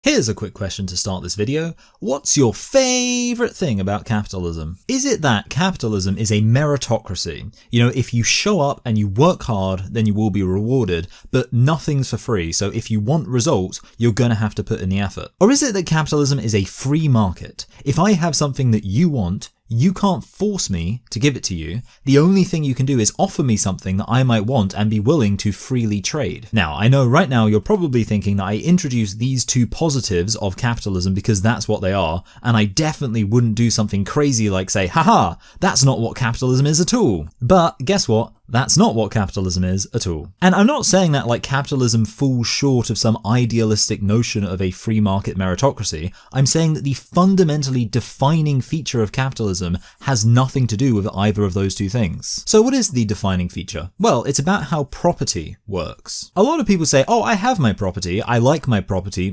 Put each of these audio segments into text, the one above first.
Here's a quick question to start this video. What's your favourite thing about capitalism? Is it that capitalism is a meritocracy? You know, if you show up and you work hard, then you will be rewarded, but nothing's for free, so if you want results, you're gonna have to put in the effort. Or is it that capitalism is a free market? If I have something that you want, you can't force me to give it to you. The only thing you can do is offer me something that I might want and be willing to freely trade. Now, I know right now you're probably thinking that I introduced these two positives of capitalism because that's what they are, and I definitely wouldn't do something crazy like say, haha, that's not what capitalism is at all. But guess what? That's not what capitalism is at all. And I'm not saying that like capitalism falls short of some idealistic notion of a free market meritocracy. I'm saying that the fundamentally defining feature of capitalism has nothing to do with either of those two things. So what is the defining feature? Well, it's about how property works. A lot of people say, oh, I have my property, I like my property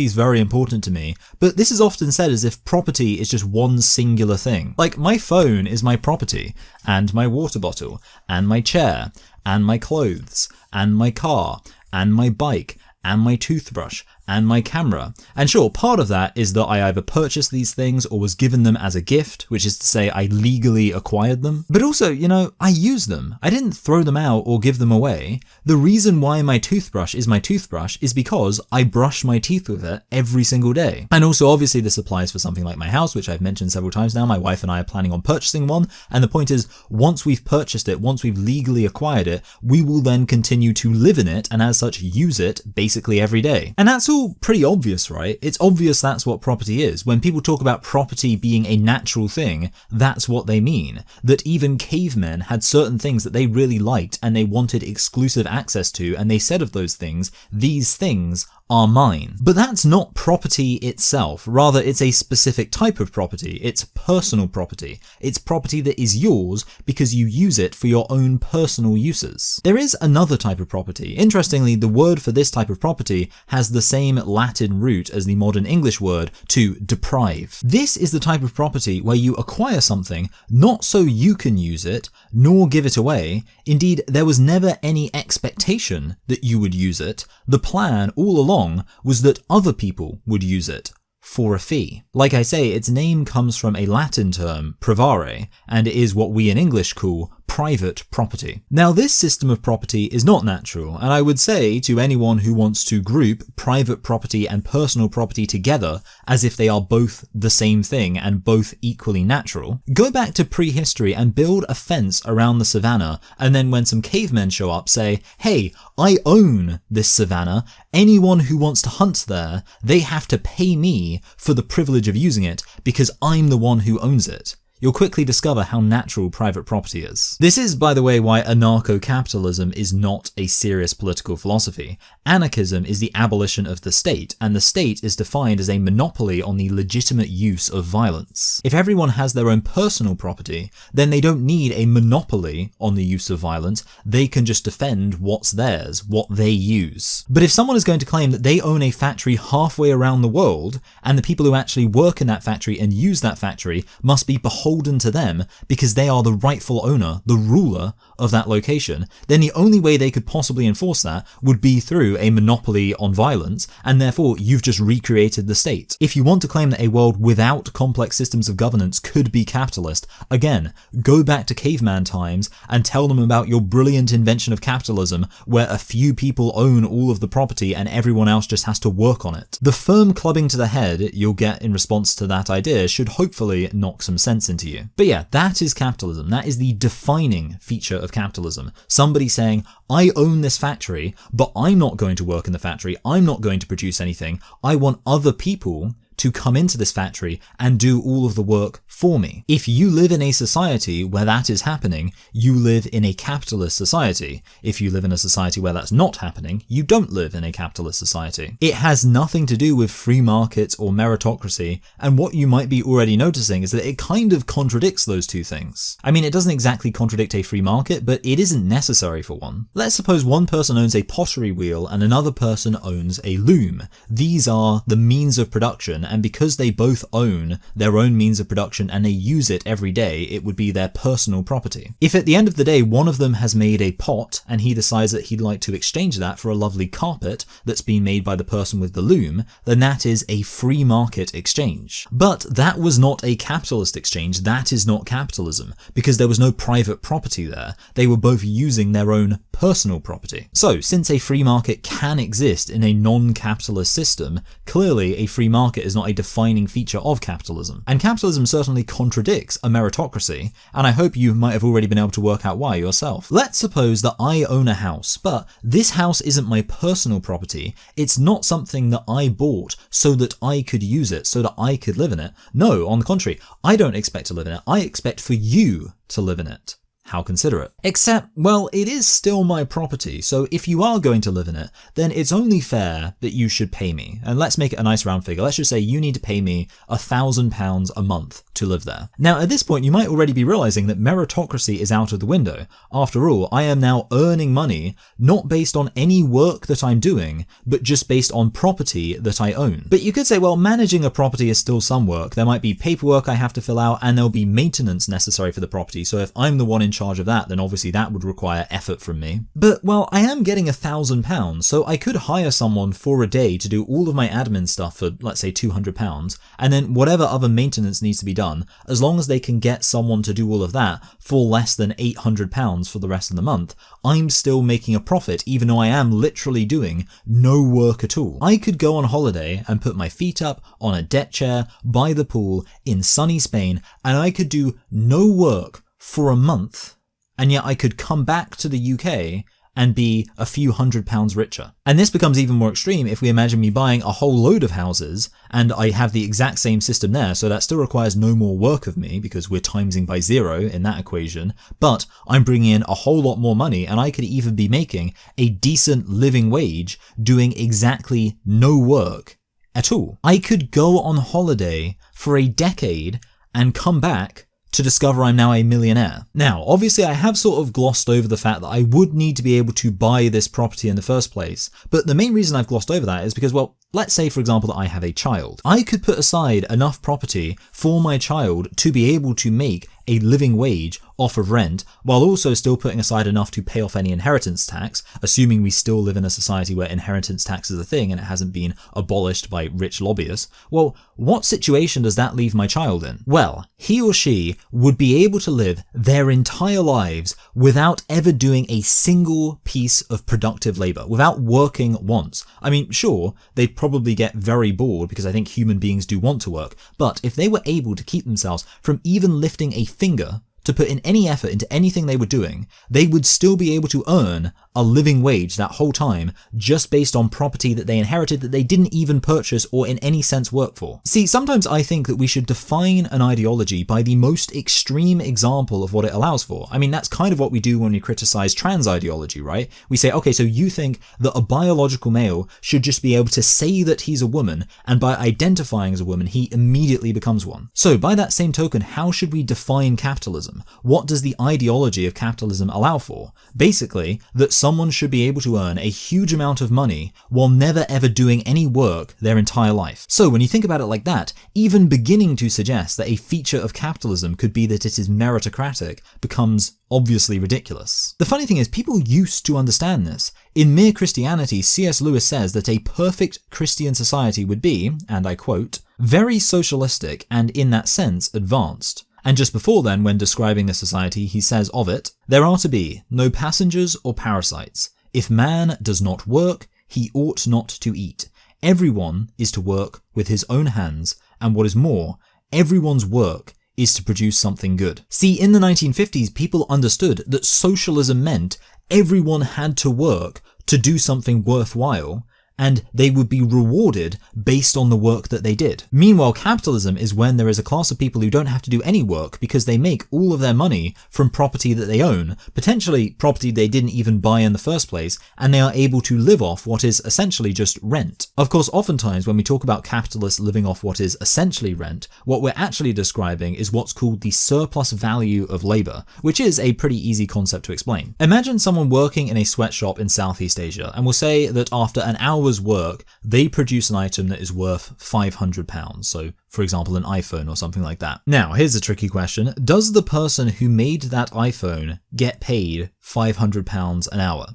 is very important to me, but this is often said as if property is just one singular thing. Like my phone is my property, and my water bottle, and my chair, and my clothes, and my car, and my bike, and my toothbrush, and my camera. And sure, part of that is that I either purchased these things or was given them as a gift, which is to say I legally acquired them. But also, you know, I use them. I didn't throw them out or give them away. The reason why my toothbrush is because I brush my teeth with it every single day. And also, obviously, this applies for something like my house, which I've mentioned several times now. My wife and I are planning on purchasing one. And the point is, once we've purchased it, once we've legally acquired it, we will then continue to live in it and as such use it basically every day. And that's all pretty obvious, right? It's obvious that's what property is. When people talk about property being a natural thing, that's what they mean. That even cavemen had certain things that they really liked and they wanted exclusive access to, and they said of those things, these things are mine. But that's not property itself. Rather, it's a specific type of property. It's personal property. It's property that is yours because you use it for your own personal uses. There is another type of property. Interestingly, the word for this type of property has the same Latin root as the modern English word to deprive. This is the type of property where you acquire something not so you can use it, nor give it away. Indeed, there was never any expectation that you would use it. The plan all along was that other people would use it for a fee. Like I say, its name comes from a Latin term, privare, and it is what we in English call private property. Now, this system of property is not natural, and I would say to anyone who wants to group private property and personal property together as if they are both the same thing and both equally natural, go back to prehistory and build a fence around the savannah, and then when some cavemen show up, say, hey, I own this savannah. Anyone who wants to hunt there, they have to pay me for the privilege of using it because I'm the one who owns it. You'll quickly discover how natural private property is. This is, by the way, why anarcho-capitalism is not a serious political philosophy. Anarchism is the abolition of the state, and the state is defined as a monopoly on the legitimate use of violence. If everyone has their own personal property, then they don't need a monopoly on the use of violence. They can just defend what's theirs, what they use. But if someone is going to claim that they own a factory halfway around the world, and the people who actually work in that factory and use that factory must be beholden to them because they are the rightful owner, the ruler of that location, then the only way they could possibly enforce that would be through a monopoly on violence, and therefore you've just recreated the state. If you want to claim that a world without complex systems of governance could be capitalist, again, go back to caveman times and tell them about your brilliant invention of capitalism where a few people own all of the property and everyone else just has to work on it. The firm clubbing to the head you'll get in response to that idea should hopefully knock some sense into you. But yeah, that is capitalism. That is the defining feature of capitalism. Somebody saying, I own this factory, but I'm not going to work in the factory. I'm not going to produce anything. I want other people to come into this factory and do all of the work for me. If you live in a society where that is happening, you live in a capitalist society. If you live in a society where that's not happening, you don't live in a capitalist society. It has nothing to do with free markets or meritocracy, and what you might be already noticing is that it kind of contradicts those two things. I mean, it doesn't exactly contradict a free market, but it isn't necessary for one. Let's suppose one person owns a pottery wheel and another person owns a loom. These are the means of production, and because they both own their own means of production and they use it every day, it would be their personal property. If at the end of the day one of them has made a pot and he decides that he'd like to exchange that for a lovely carpet that's been made by the person with the loom, then that is a free market exchange. But that was not a capitalist exchange. That is not capitalism, because there was no private property there. They were both using their own personal property. So, since a free market can exist in a non-capitalist system, clearly a free market is not a defining feature of capitalism. And capitalism certainly contradicts a meritocracy, and I hope you might have already been able to work out why yourself. Let's suppose that I own a house, but this house isn't my personal property. It's not something that I bought so that I could use it, so that I could live in it. No, on the contrary, I don't expect to live in it. I expect for you to live in it. How considerate. Except, well, it is still my property, so if you are going to live in it, then it's only fair that you should pay me. And let's make it a nice round figure. Let's just say you need to pay me £1,000 a month to live there. Now, at this point, you might already be realizing that meritocracy is out of the window. After all, I am now earning money, not based on any work that I'm doing, but just based on property that I own. But you could say, well, managing a property is still some work. There might be paperwork I have to fill out, and there'll be maintenance necessary for the property. So if I'm the one in charge of that, then obviously that would require effort from me. But, well, I am getting £1,000, so I could hire someone for a day to do all of my admin stuff for, let's say, £200, and then whatever other maintenance needs to be done, as long as they can get someone to do all of that for less than £800 for the rest of the month, I'm still making a profit, even though I am literally doing no work at all. I could go on holiday and put my feet up on a deck chair by the pool in sunny Spain, and I could do no work for a month, and yet I could come back to the UK and be a few £100s richer. And this becomes even more extreme if we imagine me buying a whole load of houses and I have the exact same system there, so that still requires no more work of me because we're timesing by 0 in that equation, but I'm bringing in a whole lot more money and I could even be making a decent living wage doing exactly no work at all. I could go on holiday for a decade and come back to discover I'm now a millionaire. Now, obviously I have sort of glossed over the fact that I would need to be able to buy this property in the first place, but the main reason I've glossed over that is because, well, let's say for example that I have a child. I could put aside enough property for my child to be able to make a living wage off of rent, while also still putting aside enough to pay off any inheritance tax, assuming we still live in a society where inheritance tax is a thing and it hasn't been abolished by rich lobbyists. Well, what situation does that leave my child in? Well, he or she would be able to live their entire lives without ever doing a single piece of productive labor, without working once. I mean, sure, they'd probably get very bored because I think human beings do want to work, but if they were able to keep themselves from even lifting a finger to put in any effort into anything they were doing, they would still be able to earn a living wage that whole time just based on property that they inherited that they didn't even purchase or in any sense work for. See, sometimes I think that we should define an ideology by the most extreme example of what it allows for. I mean, that's kind of what we do when we criticize trans ideology, right? We say, okay, so you think that a biological male should just be able to say that he's a woman, and by identifying as a woman, he immediately becomes one. So by that same token, how should we define capitalism? What does the ideology of capitalism allow for? Basically, that someone should be able to earn a huge amount of money while never ever doing any work their entire life. So when you think about it like that, even beginning to suggest that a feature of capitalism could be that it is meritocratic becomes obviously ridiculous. The funny thing is, people used to understand this. In Mere Christianity, C.S. Lewis says that a perfect Christian society would be, and I quote, very socialistic and in that sense advanced. And just before then, when describing the society, he says of it, there are to be no passengers or parasites. If man does not work, he ought not to eat. Everyone is to work with his own hands, and what is more, everyone's work is to produce something good. See, in the 1950s, people understood that socialism meant everyone had to work to do something worthwhile, and they would be rewarded based on the work that they did. Meanwhile, capitalism is when there is a class of people who don't have to do any work because they make all of their money from property that they own, potentially property they didn't even buy in the first place, and they are able to live off what is essentially just rent. Of course, oftentimes when we talk about capitalists living off what is essentially rent, what we're actually describing is what's called the surplus value of labor, which is a pretty easy concept to explain. Imagine someone working in a sweatshop in Southeast Asia, and we'll say that after an hour's hour's work, they produce an item that is worth £500. So, for example, an iPhone or something like that. Now, here's a tricky question. Does the person who made that iPhone get paid £500 an hour?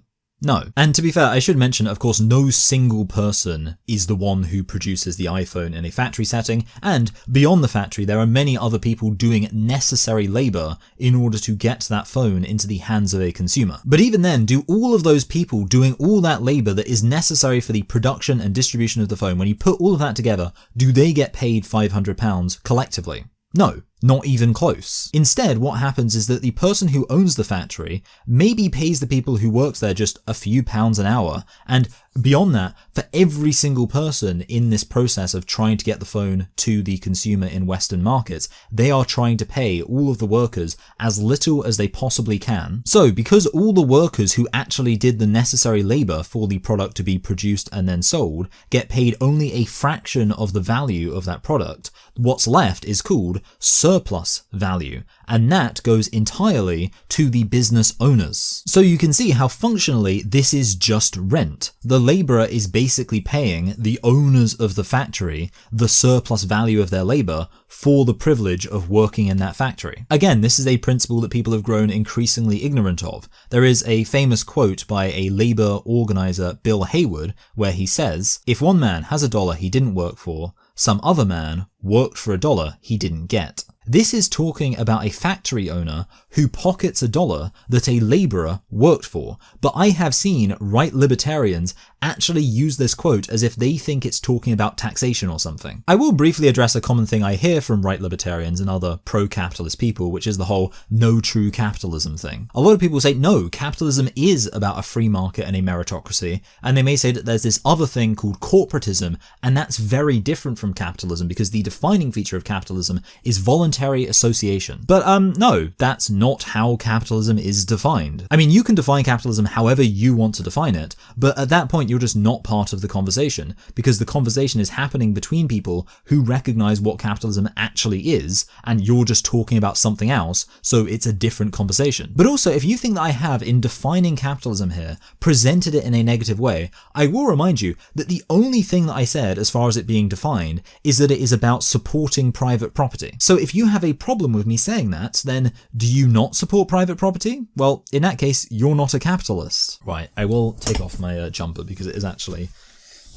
No. And to be fair, I should mention, of course, no single person is the one who produces the iPhone in a factory setting, and beyond the factory, there are many other people doing necessary labor in order to get that phone into the hands of a consumer. But even then, do all of those people doing all that labor that is necessary for the production and distribution of the phone, when you put all of that together, do they get paid £500 collectively? No, not even close. Instead, what happens is that the person who owns the factory maybe pays the people who work there just a few pounds an hour, and beyond that, for every single person in this process of trying to get the phone to the consumer in Western markets, they are trying to pay all of the workers as little as they possibly can. So, because all the workers who actually did the necessary labor for the product to be produced and then sold get paid only a fraction of the value of that product, what's left is called surplus value, and that goes entirely to the business owners. So you can see how functionally this is just rent. The labourer is basically paying the owners of the factory the surplus value of their labour for the privilege of working in that factory. Again, this is a principle that people have grown increasingly ignorant of. There is a famous quote by a labour organiser, Bill Haywood, where he says, "If one man has $1 he didn't work for, some other man worked for $1 he didn't get." This is talking about a factory owner who pockets $1 that a labourer worked for, but I have seen right libertarians actually use this quote as if they think it's talking about taxation or something. I will briefly address a common thing I hear from right libertarians and other pro-capitalist people, which is the whole no true capitalism thing. A lot of people say, no, capitalism is about a free market and a meritocracy, and they may say that there's this other thing called corporatism, and that's very different from capitalism because the defining feature of capitalism is voluntary association. But no, that's not how capitalism is defined. I mean, you can define capitalism however you want to define it, but at that point you're just not part of the conversation, because the conversation is happening between people who recognize what capitalism actually is, and you're just talking about something else, so it's a different conversation. But also, if you think that I have, in defining capitalism here, presented it in a negative way, I will remind you that the only thing that I said as far as it being defined is that it is about supporting private property. So if you have a problem with me saying that, then do you not support private property? Well, in that case, you're not a capitalist. Right, I will take off my jumper because it is actually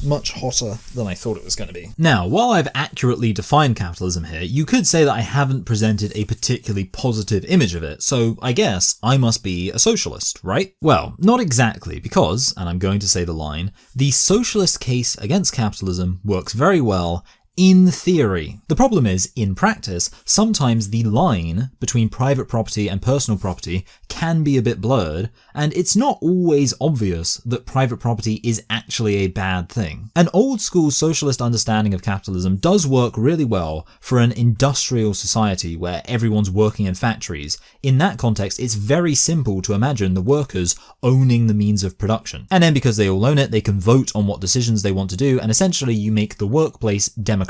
much hotter than I thought it was going to be. Now, while I've accurately defined capitalism here, you could say that I haven't presented a particularly positive image of it, so I guess I must be a socialist, right? Well, not exactly, because, and I'm going to say the line, the socialist case against capitalism works very well in theory. The problem is, in practice, sometimes the line between private property and personal property can be a bit blurred, and it's not always obvious that private property is actually a bad thing. An old school socialist understanding of capitalism does work really well for an industrial society where everyone's working in factories. In that context, it's very simple to imagine the workers owning the means of production. And then because they all own it, they can vote on what decisions they want to do, and essentially you make the workplace democratic.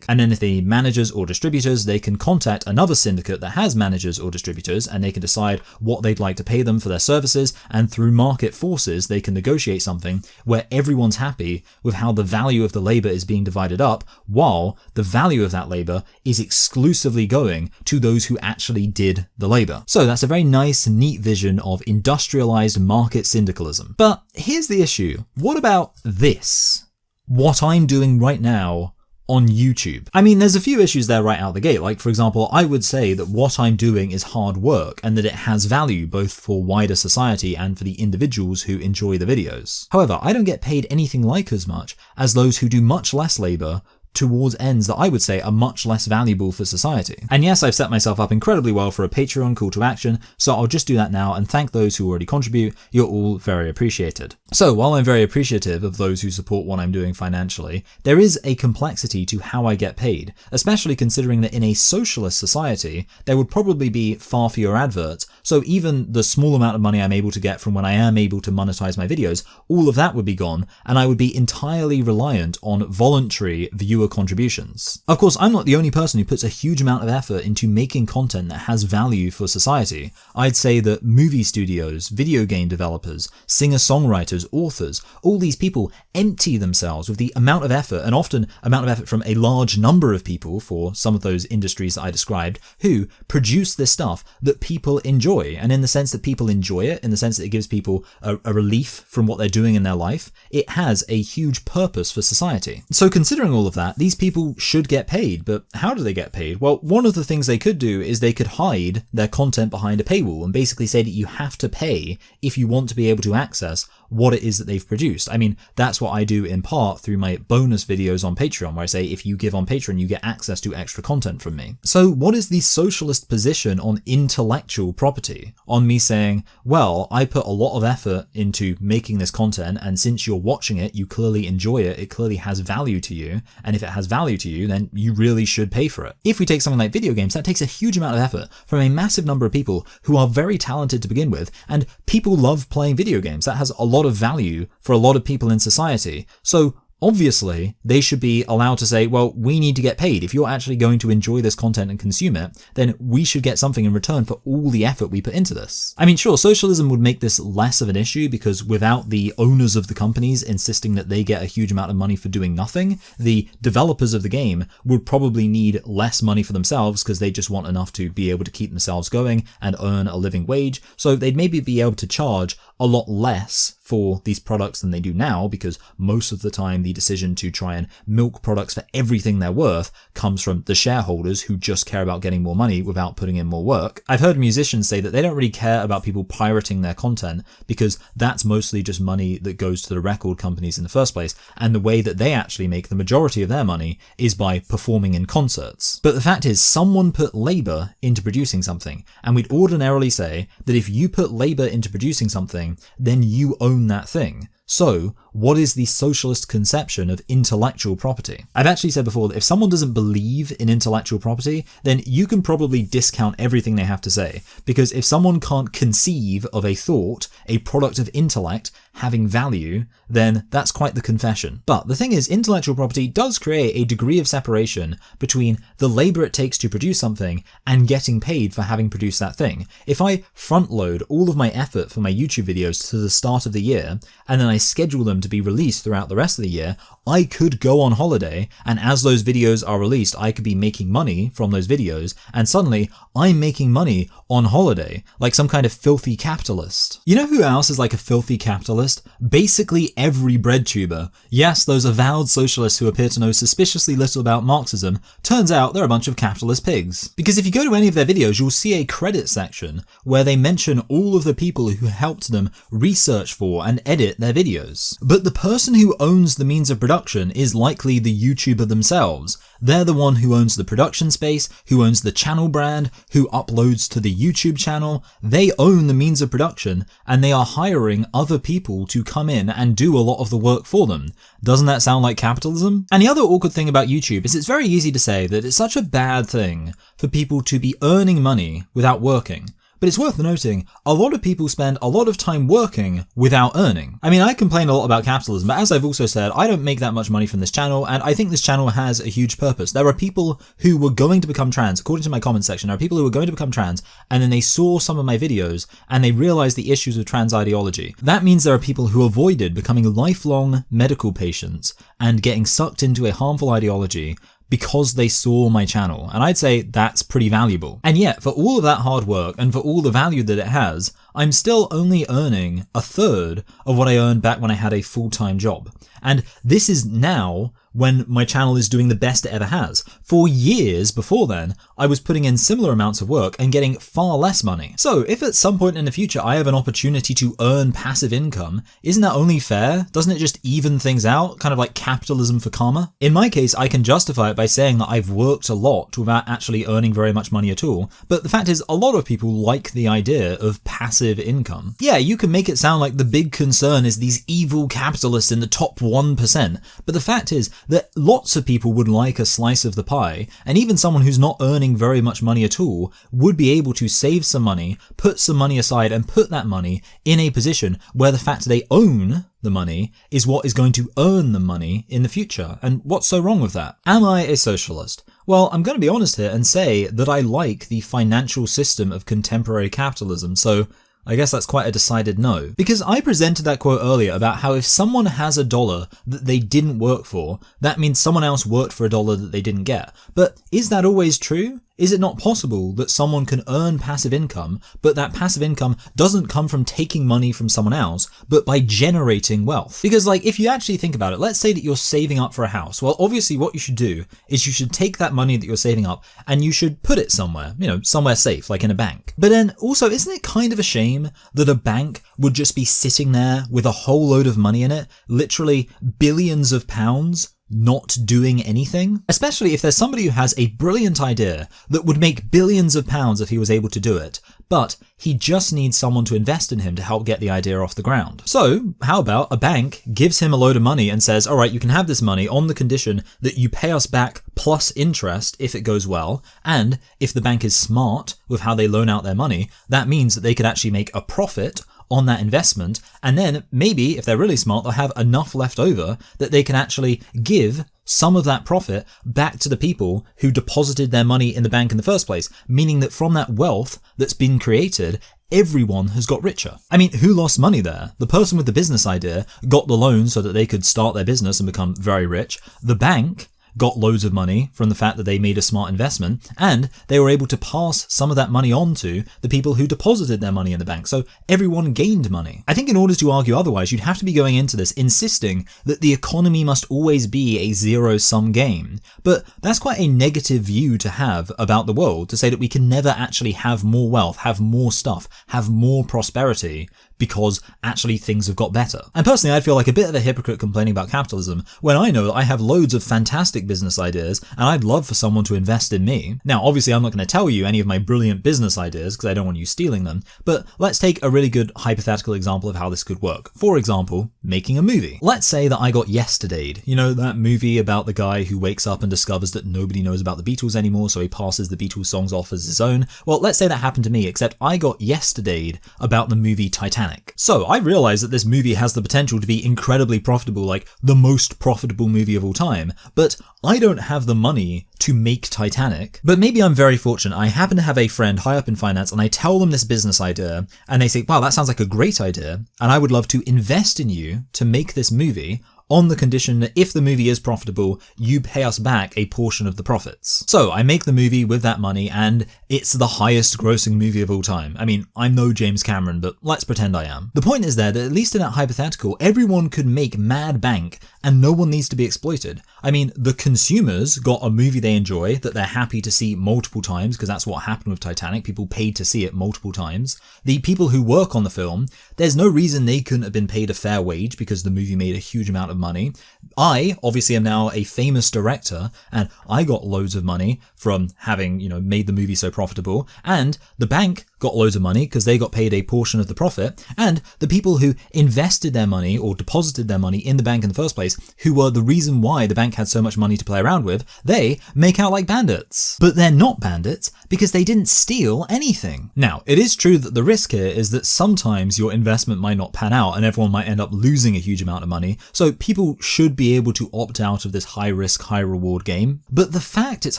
And then if the managers or distributors, they can contact another syndicate that has managers or distributors, and they can decide what they'd like to pay them for their services, and through market forces they can negotiate something where everyone's happy with how the value of the labor is being divided up, while the value of that labor is exclusively going to those who actually did the labor. So that's a very nice, neat vision of industrialized market syndicalism. But here's the issue. What about this? What I'm doing right now on YouTube. I mean, there's a few issues there right out the gate. Like, for example, I would say that what I'm doing is hard work and that it has value both for wider society and for the individuals who enjoy the videos. However, I don't get paid anything like as much as those who do much less labor towards ends that I would say are much less valuable for society. And yes, I've set myself up incredibly well for a Patreon call to action, so I'll just do that now and thank those who already contribute. You're all very appreciated. So while I'm very appreciative of those who support what I'm doing financially, there is a complexity to how I get paid, especially considering that in a socialist society, there would probably be far fewer adverts, so even the small amount of money I'm able to get from when I am able to monetize my videos, all of that would be gone, and I would be entirely reliant on voluntary viewer contributions. Of course, I'm not the only person who puts a huge amount of effort into making content that has value for society. I'd say that movie studios, video game developers, singer-songwriters, writers, authors, all these people empty themselves with the amount of effort, and often amount of effort from a large number of people for some of those industries that I described, who produce this stuff that people enjoy. And in the sense that people enjoy it, in the sense that it gives people a relief from what they're doing in their life, it has a huge purpose for society. So considering all of that, these people should get paid. But how do they get paid? Well, one of the things they could do is they could hide their content behind a paywall and basically say that you have to pay if you want to be able to access what it is that they've produced. I mean, that's what I do in part through my bonus videos on Patreon, where I say if you give on Patreon, you get access to extra content from me. So what is the socialist position on intellectual property? On me saying, well, I put a lot of effort into making this content, and since you're watching it, you clearly enjoy it, it clearly has value to you, and if it has value to you, then you really should pay for it. If we take something like video games, that takes a huge amount of effort from a massive number of people who are very talented to begin with, and people love playing video games. That has a lot of value for a lot of people in society. So obviously, they should be allowed to say, well, we need to get paid. If you're actually going to enjoy this content and consume it, then we should get something in return for all the effort we put into this. I mean, sure, socialism would make this less of an issue because without the owners of the companies insisting that they get a huge amount of money for doing nothing, the developers of the game would probably need less money for themselves because they just want enough to be able to keep themselves going and earn a living wage. So they'd maybe be able to charge a lot less for these products than they do now, because most of the time the decision to try and milk products for everything they're worth comes from the shareholders who just care about getting more money without putting in more work. I've heard musicians say that they don't really care about people pirating their content because that's mostly just money that goes to the record companies in the first place, and the way that they actually make the majority of their money is by performing in concerts. But the fact is, someone put labor into producing something, and we'd ordinarily say that if you put labor into producing something, then you own that thing. So, what is the socialist conception of intellectual property? I've actually said before that if someone doesn't believe in intellectual property, then you can probably discount everything they have to say. Because if someone can't conceive of a thought, a product of intellect, having value, then that's quite the confession. But the thing is, intellectual property does create a degree of separation between the labor it takes to produce something and getting paid for having produced that thing. If I front load all of my effort for my YouTube videos to the start of the year, and then I schedule them to be released throughout the rest of the year, I could go on holiday, and as those videos are released, I could be making money from those videos, and suddenly I'm making money on holiday, like some kind of filthy capitalist. You know who else is like a filthy capitalist? Basically every bread tuber. Yes, those avowed socialists who appear to know suspiciously little about Marxism, turns out they're a bunch of capitalist pigs. Because if you go to any of their videos, you'll see a credit section where they mention all of the people who helped them research for and edit their videos. But the person who owns the means of production is likely the YouTuber themselves. They're the one who owns the production space, who owns the channel brand, who uploads to the YouTube channel. They own the means of production, and they are hiring other people to come in and do a lot of the work for them. Doesn't that sound like capitalism? And the other awkward thing about YouTube is it's very easy to say that it's such a bad thing for people to be earning money without working. But it's worth noting, a lot of people spend a lot of time working without earning. I mean, I complain a lot about capitalism, but as I've also said, I don't make that much money from this channel, and I think this channel has a huge purpose. There are people who were going to become trans, according to my comment section, there are people who were going to become trans, and then they saw some of my videos, and they realized the issues of trans ideology. That means there are people who avoided becoming lifelong medical patients and getting sucked into a harmful ideology because they saw my channel, and I'd say that's pretty valuable. And yet, for all of that hard work and for all the value that it has, I'm still only earning a third of what I earned back when I had a full-time job. And this is now when my channel is doing the best it ever has. For years before then, I was putting in similar amounts of work and getting far less money. So if at some point in the future I have an opportunity to earn passive income, isn't that only fair? Doesn't it just even things out? Kind of like capitalism for karma? In my case, I can justify it by saying that I've worked a lot without actually earning very much money at all. But the fact is, a lot of people like the idea of passive income. Yeah, you can make it sound like the big concern is these evil capitalists in the top 1%, but the fact is that lots of people would like a slice of the pie, and even someone who's not earning very much money at all would be able to save some money, put some money aside, and put that money in a position where the fact they own the money is what is going to earn them money in the future. And what's so wrong with that? Am I a socialist? Well, I'm going to be honest here and say that I like the financial system of contemporary capitalism, so I guess that's quite a decided no. Because I presented that quote earlier about how if someone has $1 that they didn't work for, that means someone else worked for $1 that they didn't get. But is that always true? Is it not possible that someone can earn passive income, but that passive income doesn't come from taking money from someone else, but by generating wealth? Because if you actually think about it, let's say that you're saving up for a house. Well, obviously what you should do is you should take that money that you're saving up and you should put it somewhere, somewhere safe, like in a bank. But then also, isn't it kind of a shame that a bank would just be sitting there with a whole load of money in it, literally billions of pounds, not doing anything? Especially if there's somebody who has a brilliant idea that would make billions of pounds if he was able to do it, but he just needs someone to invest in him to help get the idea off the ground. So how about a bank gives him a load of money and says, all right, you can have this money on the condition that you pay us back plus interest if it goes well, and if the bank is smart with how they loan out their money, that means that they could actually make a profit on that investment, and then maybe if they're really smart, they'll have enough left over that they can actually give some of that profit back to the people who deposited their money in the bank in the first place, meaning that from that wealth that's been created, everyone has got richer. I mean, who lost money there? The person with the business idea got the loan so that they could start their business and become very rich. The bank got loads of money from the fact that they made a smart investment, and they were able to pass some of that money on to the people who deposited their money in the bank. So everyone gained money. I think in order to argue otherwise, you'd have to be going into this insisting that the economy must always be a zero-sum game. But that's quite a negative view to have about the world, to say that we can never actually have more wealth, have more stuff, have more prosperity, because actually things have got better. And personally, I'd feel like a bit of a hypocrite complaining about capitalism when I know that I have loads of fantastic business ideas and I'd love for someone to invest in me. Now, obviously, I'm not going to tell you any of my brilliant business ideas because I don't want you stealing them, but let's take a really good hypothetical example of how this could work. For example, making a movie. Let's say that I got Yesterdayed, that movie about the guy who wakes up and discovers that nobody knows about the Beatles anymore, so he passes the Beatles songs off as his own. Well, let's say that happened to me, except I got Yesterdayed about the movie Titanic. So I realize that this movie has the potential to be incredibly profitable, like the most profitable movie of all time, but I don't have the money to make Titanic. But maybe I'm very fortunate. I happen to have a friend high up in finance and I tell them this business idea and they say, wow, that sounds like a great idea and I would love to invest in you to make this movie, on the condition that if the movie is profitable, you pay us back a portion of the profits. So I make the movie with that money and it's the highest grossing movie of all time. I mean, I'm no James Cameron, but let's pretend I am. The point is there that at least in that hypothetical, everyone could make mad bank and no one needs to be exploited. I mean, the consumers got a movie they enjoy that they're happy to see multiple times, because that's what happened with Titanic. People paid to see it multiple times. The people who work on the film, there's no reason they couldn't have been paid a fair wage because the movie made a huge amount of money. I obviously am now a famous director and I got loads of money from having, made the movie so profitable, and the bank got loads of money because they got paid a portion of the profit, and the people who invested their money or deposited their money in the bank in the first place, who were the reason why the bank had so much money to play around with, they make out like bandits. But they're not bandits because they didn't steal anything. Now, it is true that the risk here is that sometimes your investment might not pan out and everyone might end up losing a huge amount of money, so people should be able to opt out of this high risk, high reward game. But the fact it's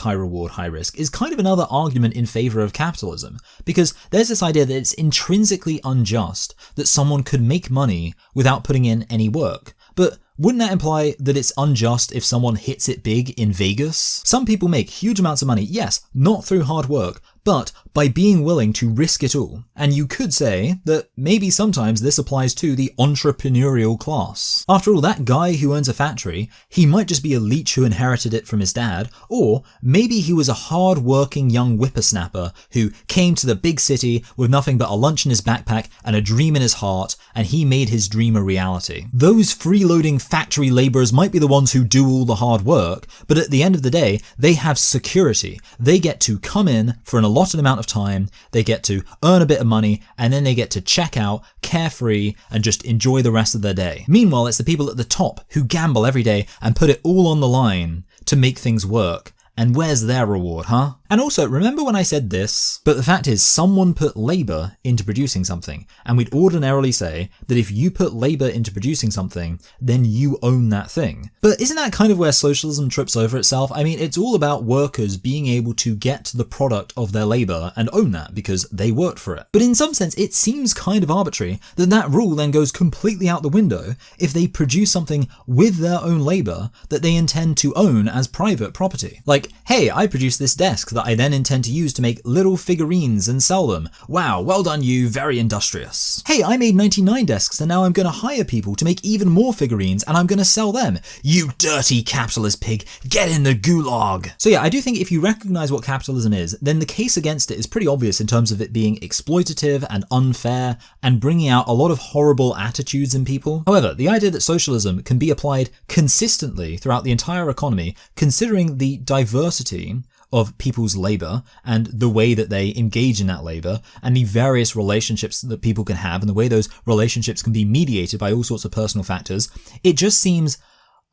high reward, high risk is kind of another argument in favor of capitalism, because there's this idea that it's intrinsically unjust that someone could make money without putting in any work. But wouldn't that imply that it's unjust if someone hits it big in Vegas? Some people make huge amounts of money, yes, not through hard work, but by being willing to risk it all. And you could say that maybe sometimes this applies to the entrepreneurial class. After all, that guy who owns a factory, he might just be a leech who inherited it from his dad, or maybe he was a hard-working young whippersnapper who came to the big city with nothing but a lunch in his backpack and a dream in his heart, and he made his dream a reality. Those freeloading factory laborers might be the ones who do all the hard work, but at the end of the day, they have security. They get to come in for an allotted amount of time, they get to earn a bit of money, and then they get to check out carefree and just enjoy the rest of their day. Meanwhile, it's the people at the top who gamble every day and put it all on the line to make things work, And where's their reward, huh? And also, remember when I said this? But the fact is, someone put labor into producing something, and we'd ordinarily say that if you put labor into producing something, then you own that thing. But isn't that kind of where socialism trips over itself? I mean, it's all about workers being able to get the product of their labor and own that because they worked for it. But in some sense, it seems kind of arbitrary that that rule then goes completely out the window if they produce something with their own labor that they intend to own as private property. Like, hey, I produced this desk that I then intend to use to make little figurines and sell them. Wow, well done you, very industrious. Hey, I made 99 desks and now I'm going to hire people to make even more figurines and I'm going to sell them. You dirty capitalist pig, get in the gulag. So yeah, I do think if you recognize what capitalism is, then the case against it is pretty obvious in terms of it being exploitative and unfair and bringing out a lot of horrible attitudes in people. However, the idea that socialism can be applied consistently throughout the entire economy, considering the diversity of people's labor and the way that they engage in that labor and the various relationships that people can have and the way those relationships can be mediated by all sorts of personal factors, it just seems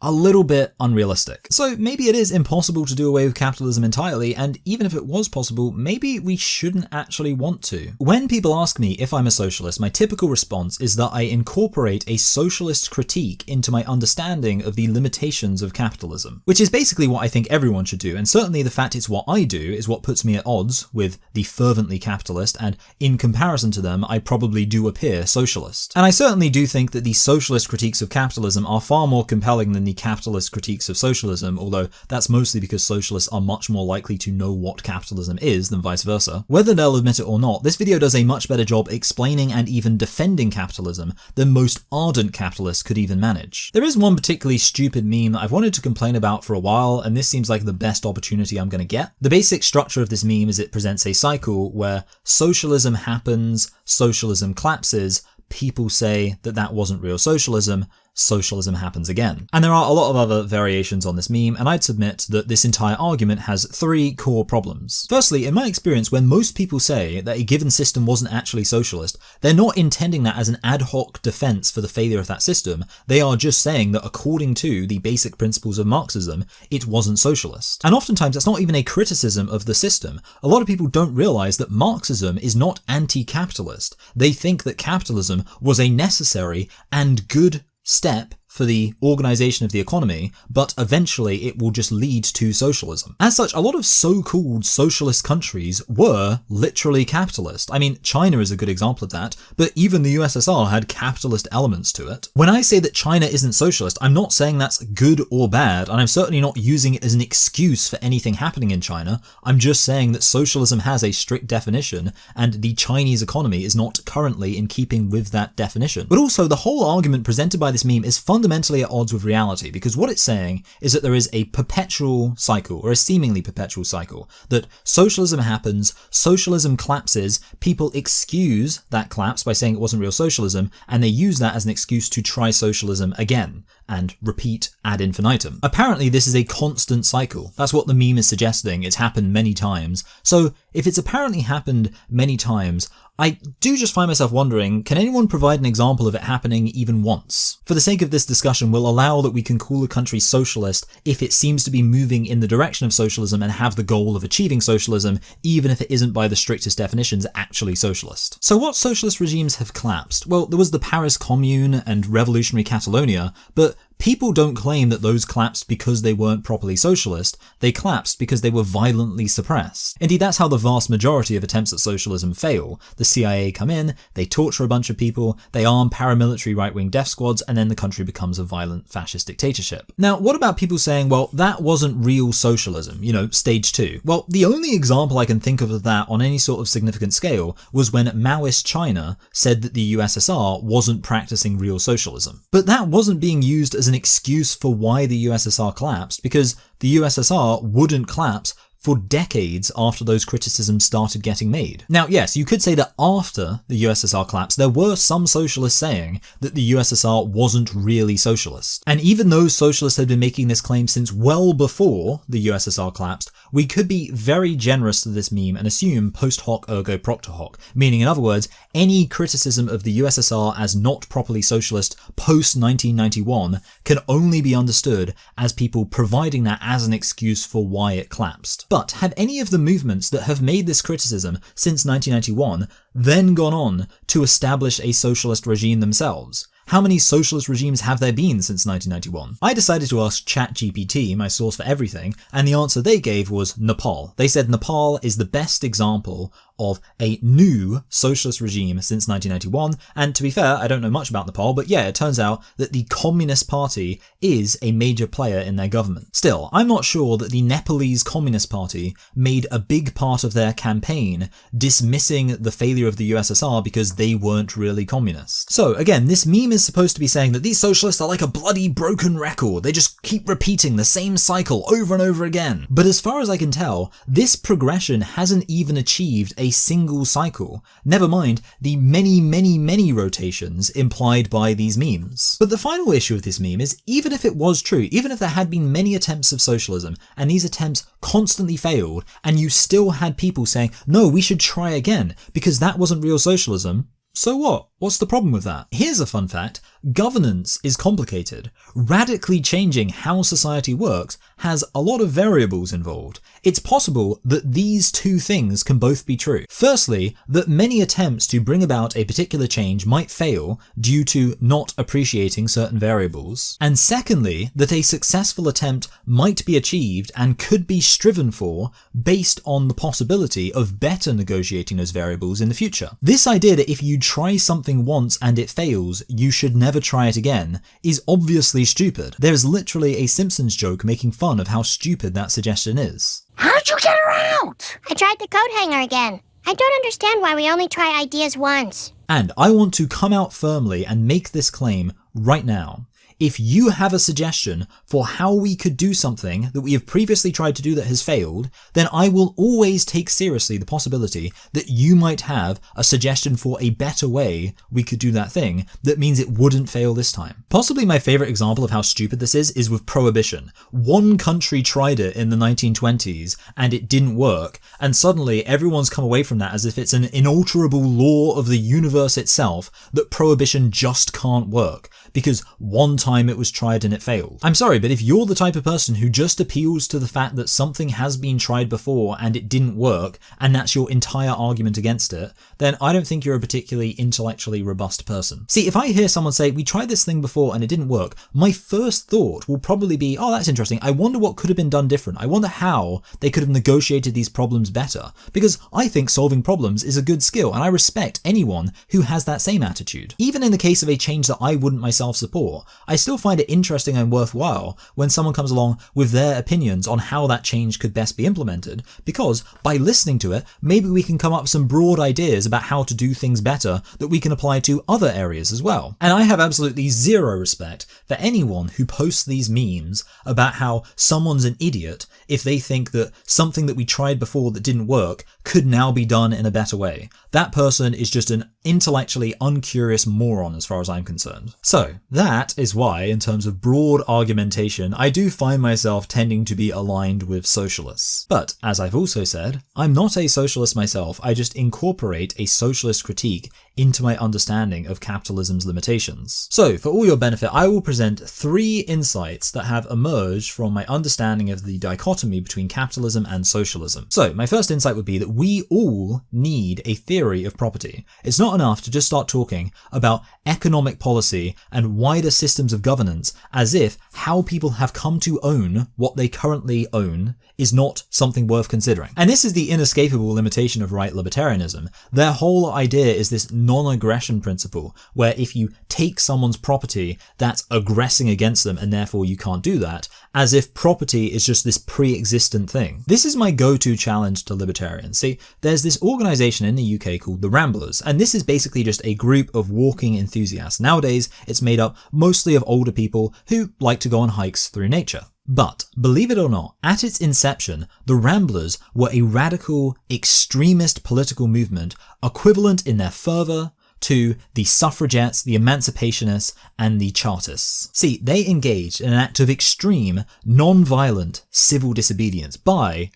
a little bit unrealistic. So maybe it is impossible to do away with capitalism entirely, and even if it was possible, maybe we shouldn't actually want to. When people ask me if I'm a socialist, my typical response is that I incorporate a socialist critique into my understanding of the limitations of capitalism, which is basically what I think everyone should do, and certainly the fact it's what I do is what puts me at odds with the fervently capitalist, and in comparison to them, I probably do appear socialist. And I certainly do think that the socialist critiques of capitalism are far more compelling than the capitalist critiques of socialism, although that's mostly because socialists are much more likely to know what capitalism is than vice versa. Whether they'll admit it or not, this video does a much better job explaining and even defending capitalism than most ardent capitalists could even manage. There is one particularly stupid meme that I've wanted to complain about for a while, and this seems like the best opportunity I'm going to get. The basic structure of this meme is it presents a cycle where socialism happens, socialism collapses, people say that that wasn't real socialism, socialism happens again. And there are a lot of other variations on this meme, and I'd submit that this entire argument has three core problems. Firstly, in my experience, when most people say that a given system wasn't actually socialist, they're not intending that as an ad hoc defense for the failure of that system. They are just saying that according to the basic principles of Marxism, it wasn't socialist. And oftentimes that's not even a criticism of the system. A lot of people don't realize that Marxism is not anti-capitalist. They think that capitalism was a necessary and good step for the organization of the economy, but eventually it will just lead to socialism. As such, a lot of so-called socialist countries were literally capitalist. I mean, China is a good example of that, but even the USSR had capitalist elements to it. When I say that China isn't socialist, I'm not saying that's good or bad, and I'm certainly not using it as an excuse for anything happening in China. I'm just saying that socialism has a strict definition, and the Chinese economy is not currently in keeping with that definition. But also, the whole argument presented by this meme is fundamentally at odds with reality, because what it's saying is that there is a perpetual cycle, or a seemingly perpetual cycle, that socialism happens, socialism collapses, people excuse that collapse by saying it wasn't real socialism, and they use that as an excuse to try socialism again, and repeat ad infinitum. Apparently this is a constant cycle. That's what the meme is suggesting. It's happened many times. So if it's apparently happened many times, I do just find myself wondering, can anyone provide an example of it happening even once? For the sake of this discussion, we'll allow that we can call a country socialist if it seems to be moving in the direction of socialism and have the goal of achieving socialism, even if it isn't by the strictest definitions actually socialist. So what socialist regimes have collapsed? Well, there was the Paris Commune and revolutionary Catalonia, but people don't claim that those collapsed because they weren't properly socialist. They collapsed because they were violently suppressed. Indeed, that's how the vast majority of attempts at socialism fail. The CIA come in, they torture a bunch of people, they arm paramilitary right-wing death squads, and then the country becomes a violent fascist dictatorship. Now, what about people saying, well, that wasn't real socialism, stage 2? Well, the only example I can think of that on any sort of significant scale was when Maoist China said that the USSR wasn't practicing real socialism. But that wasn't being used as an excuse for why the USSR collapsed, because the USSR wouldn't collapse for decades after those criticisms started getting made. Now, yes, you could say that after the USSR collapsed, there were some socialists saying that the USSR wasn't really socialist. And even though socialists had been making this claim since well before the USSR collapsed, we could be very generous to this meme and assume post hoc ergo propter hoc, meaning in other words, any criticism of the USSR as not properly socialist post 1991 can only be understood as people providing that as an excuse for why it collapsed. But have any of the movements that have made this criticism since 1991 then gone on to establish a socialist regime themselves? How many socialist regimes have there been since 1991? I decided to ask ChatGPT, my source for everything, and the answer they gave was Nepal. They said Nepal is the best example of a new socialist regime since 1991, and to be fair, I don't know much about Nepal, but yeah, it turns out that the Communist Party is a major player in their government. Still, I'm not sure that the Nepalese Communist Party made a big part of their campaign dismissing the failure of the USSR because they weren't really communist. So again, this meme is supposed to be saying that these socialists are like a bloody broken record. They just keep repeating the same cycle over and over again. But as far as I can tell, this progression hasn't even achieved a single cycle, never mind the many rotations implied by these memes. But the final issue with this meme is, even if it was true, even if there had been many attempts of socialism and these attempts constantly failed, and you still had people saying, no, we should try again because that wasn't real socialism, so what? What's the problem with that? Here's a fun fact. Governance is complicated. Radically changing how society works has a lot of variables involved. It's possible that these two things can both be true. Firstly, that many attempts to bring about a particular change might fail due to not appreciating certain variables. And secondly, that a successful attempt might be achieved and could be striven for based on the possibility of better negotiating those variables in the future. This idea that if you try something once and it fails, you should never try it again, is obviously stupid. There is literally a Simpsons joke making fun of how stupid that suggestion is. How'd you get her out? I tried the coat hanger again. I don't understand why we only try ideas once. And I want to come out firmly and make this claim right now. If you have a suggestion for how we could do something that we have previously tried to do that has failed, then I will always take seriously the possibility that you might have a suggestion for a better way we could do that thing that means it wouldn't fail this time. Possibly my favorite example of how stupid this is with prohibition. One country tried it in the 1920s and it didn't work, and suddenly everyone's come away from that as if it's an inalterable law of the universe itself that prohibition just can't work, because one time it was tried and it failed. I'm sorry, but if you're the type of person who just appeals to the fact that something has been tried before and it didn't work, and that's your entire argument against it, then I don't think you're a particularly intellectually robust person. See, if I hear someone say, we tried this thing before and it didn't work, my first thought will probably be, oh, that's interesting. I wonder what could have been done different. I wonder how they could have negotiated these problems better. Because I think solving problems is a good skill, and I respect anyone who has that same attitude. Even in the case of a change that I wouldn't myself support, I still find it interesting and worthwhile when someone comes along with their opinions on how that change could best be implemented, because by listening to it, maybe we can come up with some broad ideas about how to do things better that we can apply to other areas as well. And I have absolutely zero respect for anyone who posts these memes about how someone's an idiot if they think that something that we tried before that didn't work could now be done in a better way. That person is just an intellectually uncurious moron as far as I'm concerned. So that is why, in terms of broad argumentation, I do find myself tending to be aligned with socialists. But as I've also said, I'm not a socialist myself. I just incorporate a socialist critique into my understanding of capitalism's limitations. So for all your benefit, I will present 3 insights that have emerged from my understanding of the dichotomy between capitalism and socialism. So my first insight would be that we all need a theory of property. It's not enough to just start talking about economic policy and wider systems of governance as if how people have come to own what they currently own is not something worth considering. And this is the inescapable limitation of right libertarianism. Their whole idea is this non-aggression principle, where if you take someone's property, that's aggressing against them and therefore you can't do that, as if property is just this pre-existent thing. This is my go-to challenge to libertarians. See, there's this organization in the UK called the Ramblers, and this is basically just a group of walking enthusiasts. Nowadays, it's made up mostly of older people who like to go on hikes through nature. But, believe it or not, at its inception, the Ramblers were a radical, extremist political movement equivalent in their fervour to the suffragettes, the emancipationists, and the Chartists. See, they engaged in an act of extreme, non-violent civil disobedience by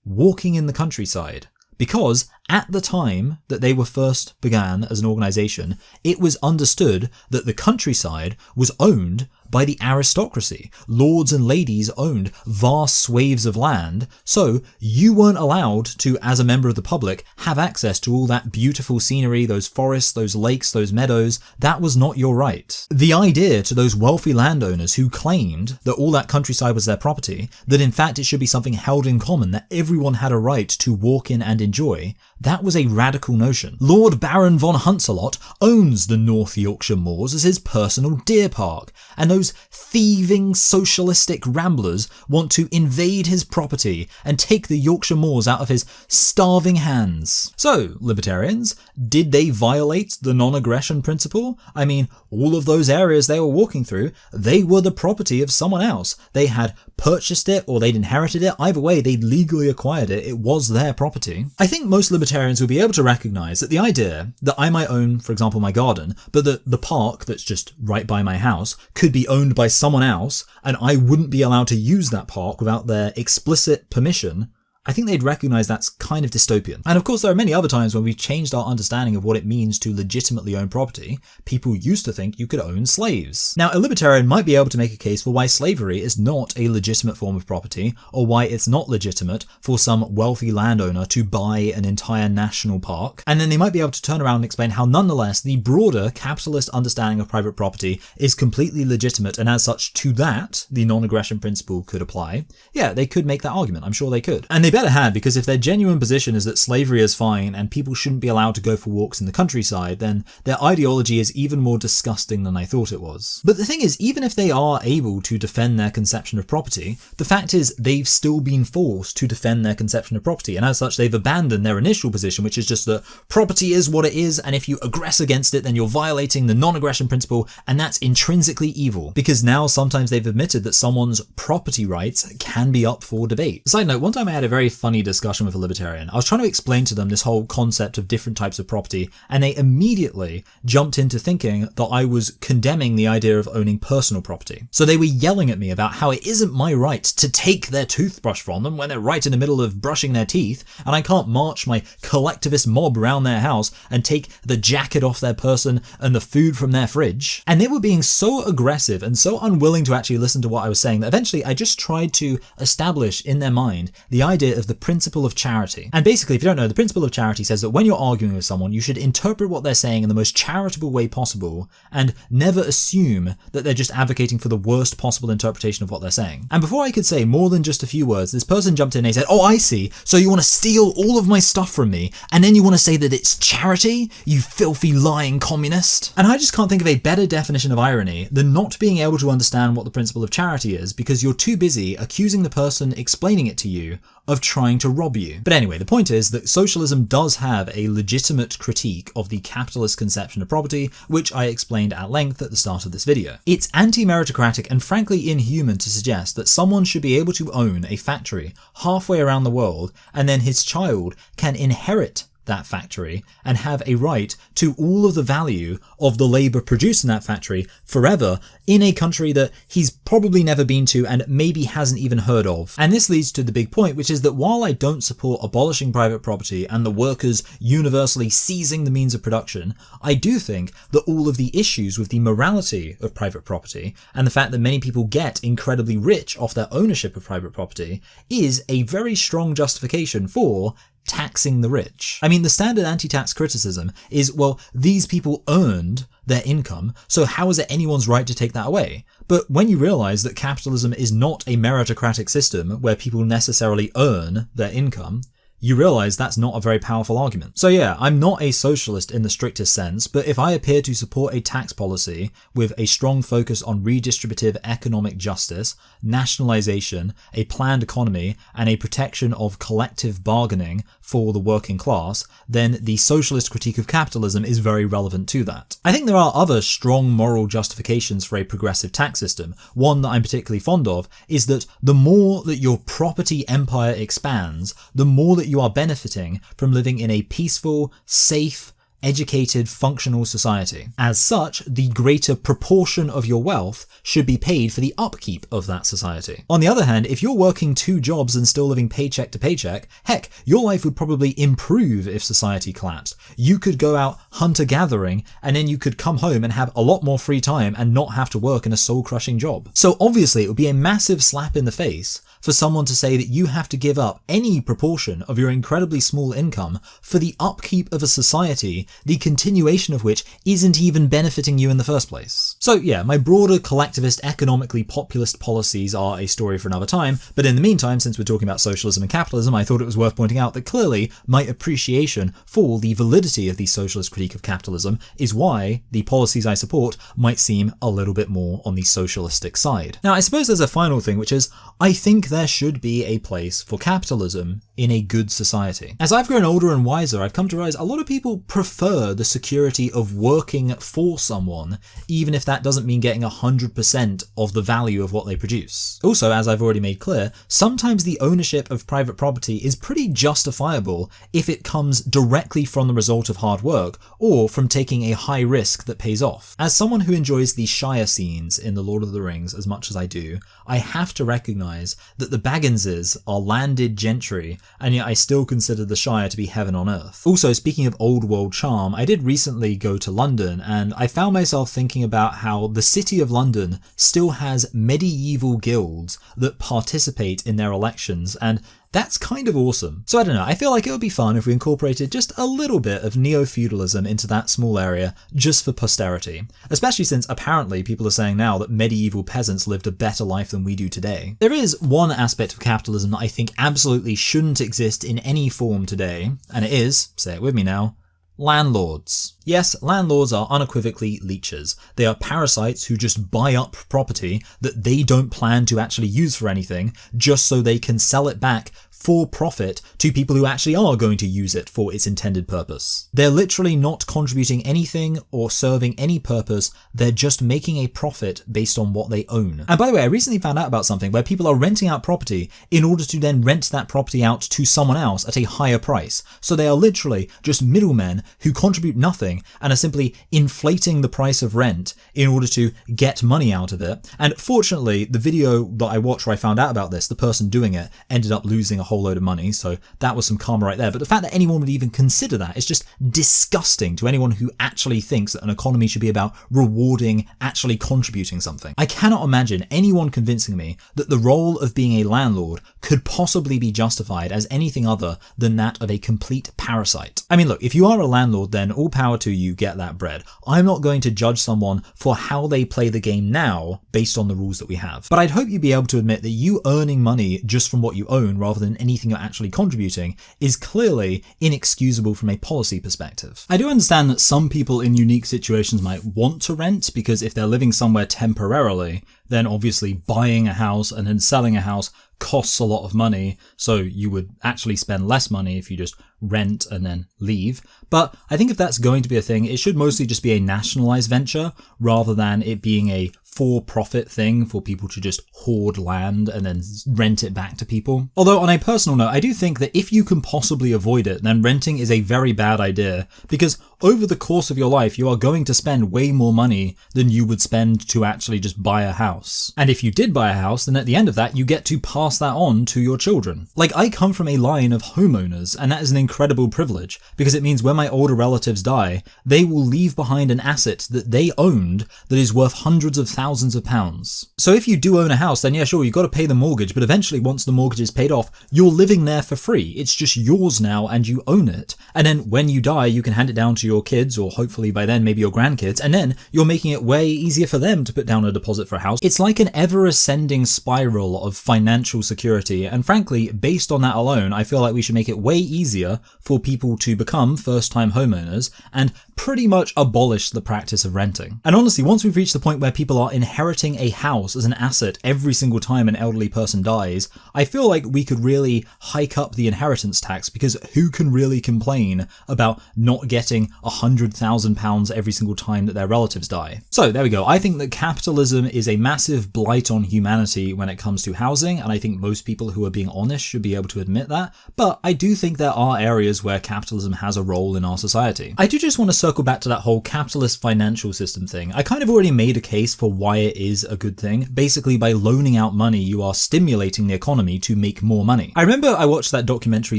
walking in the countryside. Because at the time that they were first began as an organisation, it was understood that the countryside was owned by the aristocracy. Lords and ladies owned vast swathes of land, so you weren't allowed to, as a member of the public, have access to all that beautiful scenery, those forests, those lakes, those meadows. That was not your right. The idea to those wealthy landowners who claimed that all that countryside was their property, that in fact it should be something held in common, that everyone had a right to walk in and enjoy, that was a radical notion. Lord Baron von Huntzelot owns the North Yorkshire Moors as his personal deer park, and those thieving socialistic ramblers want to invade his property and take the Yorkshire Moors out of his starving hands. So, libertarians, did they violate the non-aggression principle? I mean, all of those areas they were walking through, they were the property of someone else. They had purchased it or they'd inherited it. Either way, they'd legally acquired it. It was their property. I think most libertarians will be able to recognize that the idea that I might own, for example, my garden, but that the park that's just right by my house could be owned by someone else and I wouldn't be allowed to use that park without their explicit permission, I think they'd recognize that's kind of dystopian. And of course, there are many other times when we've changed our understanding of what it means to legitimately own property. People used to think you could own slaves. Now, a libertarian might be able to make a case for why slavery is not a legitimate form of property, or why it's not legitimate for some wealthy landowner to buy an entire national park. And then they might be able to turn around and explain how nonetheless the broader capitalist understanding of private property is completely legitimate, and as such, to that, the non-aggression principle could apply. Yeah, they could make that argument. I'm sure they could. And they better have, because if their genuine position is that slavery is fine and people shouldn't be allowed to go for walks in the countryside, then their ideology is even more disgusting than I thought it was. But the thing is, even if they are able to defend their conception of property, the fact is they've still been forced to defend their conception of property, and as such they've abandoned their initial position, which is just that property is what it is, and if you aggress against it then you're violating the non-aggression principle, and that's intrinsically evil. Because now sometimes they've admitted that someone's property rights can be up for debate. Side note, one time I had a very funny discussion with a libertarian. I was trying to explain to them this whole concept of different types of property, and they immediately jumped into thinking that I was condemning the idea of owning personal property. So they were yelling at me about how it isn't my right to take their toothbrush from them when they're right in the middle of brushing their teeth, and I can't march my collectivist mob around their house and take the jacket off their person and the food from their fridge. And they were being so aggressive and so unwilling to actually listen to what I was saying that eventually I just tried to establish in their mind the idea of the principle of charity. And basically, if you don't know, the principle of charity says that when you're arguing with someone, you should interpret what they're saying in the most charitable way possible and never assume that they're just advocating for the worst possible interpretation of what they're saying. And before I could say more than just a few words, this person jumped in and he said, "Oh, I see. So you want to steal all of my stuff from me and then you want to say that it's charity? You filthy lying communist." And I just can't think of a better definition of irony than not being able to understand what the principle of charity is because you're too busy accusing the person explaining it to you of trying to rob you. But anyway, the point is that socialism does have a legitimate critique of the capitalist conception of property, which I explained at length at the start of this video. It's anti-meritocratic and frankly inhuman to suggest that someone should be able to own a factory halfway around the world and then his child can inherit that factory and have a right to all of the value of the labour produced in that factory forever in a country that he's probably never been to and maybe hasn't even heard of. And this leads to the big point, which is that while I don't support abolishing private property and the workers universally seizing the means of production, I do think that all of the issues with the morality of private property and the fact that many people get incredibly rich off their ownership of private property is a very strong justification for taxing the rich. I mean, the standard anti-tax criticism is, well, these people earned their income, so how is it anyone's right to take that away? But when you realize that capitalism is not a meritocratic system where people necessarily earn their income, you realize that's not a very powerful argument. So yeah, I'm not a socialist in the strictest sense, but if I appear to support a tax policy with a strong focus on redistributive economic justice, nationalization, a planned economy, and a protection of collective bargaining for the working class, then the socialist critique of capitalism is very relevant to that. I think there are other strong moral justifications for a progressive tax system. One that I'm particularly fond of is that the more that your property empire expands, the more that you are benefiting from living in a peaceful, safe, educated, functional society. As such, the greater proportion of your wealth should be paid for the upkeep of that society. On the other hand, if you're working 2 jobs and still living paycheck to paycheck, heck, your life would probably improve if society collapsed. You could go out hunter-gathering, and then you could come home and have a lot more free time and not have to work in a soul-crushing job. So obviously, it would be a massive slap in the face for someone to say that you have to give up any proportion of your incredibly small income for the upkeep of a society, the continuation of which isn't even benefiting you in the first place. So yeah, my broader collectivist, economically populist policies are a story for another time, but in the meantime, since we're talking about socialism and capitalism, I thought it was worth pointing out that clearly my appreciation for the validity of the socialist critique of capitalism is why the policies I support might seem a little bit more on the socialistic side. Now, I suppose there's a final thing, which is, I think there should be a place for capitalism in a good society. As I've grown older and wiser, I've come to realize a lot of people prefer the security of working for someone, even if that doesn't mean getting 100% of the value of what they produce. Also, as I've already made clear, sometimes the ownership of private property is pretty justifiable if it comes directly from the result of hard work, or from taking a high risk that pays off. As someone who enjoys the Shire scenes in The Lord of the Rings as much as I do, I have to recognize that the Bagginses are landed gentry, and yet I still consider the Shire to be heaven on earth. Also, speaking of old world charm, I did recently go to London, and I found myself thinking about how the city of London still has medieval guilds that participate in their elections, and that's kind of awesome. So I don't know, I feel like it would be fun if we incorporated just a little bit of neo-feudalism into that small area just for posterity. Especially since apparently people are saying now that medieval peasants lived a better life than we do today. There is one aspect of capitalism that I think absolutely shouldn't exist in any form today, and it is, say it with me now, landlords. Yes, landlords are unequivocally leeches. They are parasites who just buy up property that they don't plan to actually use for anything, just so they can sell it back for profit to people who actually are going to use it for its intended purpose. They're literally not contributing anything or serving any purpose, they're just making a profit based on what they own. And by the way, I recently found out about something where people are renting out property in order to then rent that property out to someone else at a higher price. So they are literally just middlemen who contribute nothing and are simply inflating the price of rent in order to get money out of it. And fortunately, the video that I watched where I found out about this, the person doing it ended up losing a whole load of money, so that was some karma right there. But the fact that anyone would even consider that is just disgusting to anyone who actually thinks that an economy should be about rewarding actually contributing something. I cannot imagine anyone convincing me that the role of being a landlord could possibly be justified as anything other than that of a complete parasite. I mean, look, if you are a landlord, then all power to you, get that bread. I'm not going to judge someone for how they play the game now based on the rules that we have. But I'd hope you'd be able to admit that you earning money just from what you own rather than anything you're actually contributing is clearly inexcusable from a policy perspective. I do understand that some people in unique situations might want to rent, because if they're living somewhere temporarily, then obviously buying a house and then selling a house costs a lot of money, so you would actually spend less money if you just rent and then leave. But I think if that's going to be a thing, it should mostly just be a nationalized venture rather than it being a for-profit thing for people to just hoard land and then rent it back to people. Although on a personal note, I do think that if you can possibly avoid it, then renting is a very bad idea, because over the course of your life, you are going to spend way more money than you would spend to actually just buy a house. And if you did buy a house, then at the end of that, you get to pass that on to your children. Like, I come from a line of homeowners, and that is an incredible privilege, because it means when my older relatives die, they will leave behind an asset that they owned that is worth hundreds of thousands of pounds. So if you do own a house, then yeah, sure, you've got to pay the mortgage, but eventually once the mortgage is paid off, you're living there for free. It's just yours now and you own it. And then when you die, you can hand it down to your kids, or hopefully by then maybe your grandkids, and then you're making it way easier for them to put down a deposit for a house. It's like an ever ascending spiral of financial financial security, and frankly, based on that alone, I feel like we should make it way easier for people to become first-time homeowners and pretty much abolish the practice of renting. And honestly, once we've reached the point where people are inheriting a house as an asset every single time an elderly person dies, I feel like we could really hike up the inheritance tax, because who can really complain about not getting £100,000 every single time that their relatives die? So there we go. I think that capitalism is a massive blight on humanity when it comes to housing, and I think most people who are being honest should be able to admit that, but I do think there are areas where capitalism has a role in our society. I do just want to circle back to that whole capitalist financial system thing. I kind of already made a case for why it is a good thing. Basically, by loaning out money, you are stimulating the economy to make more money. I remember I watched that documentary